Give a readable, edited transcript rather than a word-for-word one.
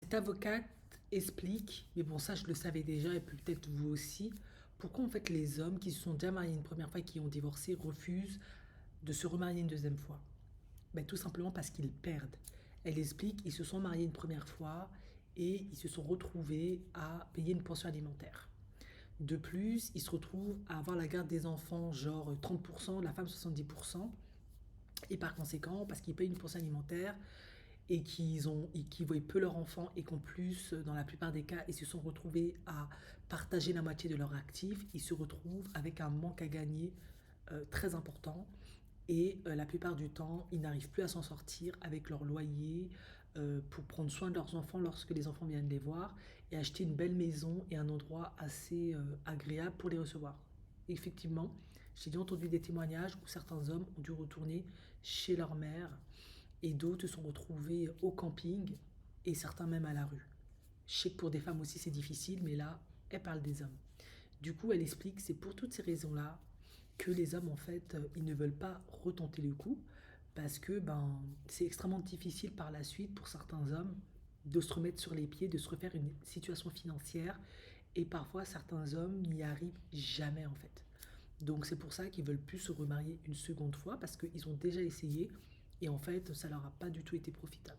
Cette avocate explique, mais bon ça je le savais déjà et peut-être vous aussi, pourquoi en fait les hommes qui se sont déjà mariés une première fois et qui ont divorcé refusent de se remarier une deuxième fois. Ben, tout simplement parce qu'ils perdent. Elle explique, ils se sont mariés une première fois et ils se sont retrouvés à payer une pension alimentaire. De plus, ils se retrouvent à avoir la garde des enfants, genre 30%, la femme 70%, et par conséquent, parce qu'ils payent une pension alimentaire, et qui voyaient peu leurs enfants et qu'en plus, dans la plupart des cas, ils se sont retrouvés à partager la moitié de leurs actifs, ils se retrouvent avec un manque à gagner très important et la plupart du temps, ils n'arrivent plus à s'en sortir avec leur loyer pour prendre soin de leurs enfants lorsque les enfants viennent les voir et acheter une belle maison et un endroit assez agréable pour les recevoir. Effectivement, j'ai déjà entendu des témoignages où certains hommes ont dû retourner chez leur mère et d'autres se sont retrouvés au camping et certains même à la rue. Je sais que pour des femmes aussi c'est difficile, mais là, elle parle des hommes. Du coup, elle explique que c'est pour toutes ces raisons-là que les hommes, en fait, ils ne veulent pas retenter le coup parce que ben, c'est extrêmement difficile par la suite pour certains hommes de se remettre sur les pieds, de se refaire une situation financière et parfois certains hommes n'y arrivent jamais en fait. Donc c'est pour ça qu'ils veulent plus se remarier une seconde fois parce qu'ils ont déjà essayé et en fait ça leur a pas du tout été profitable.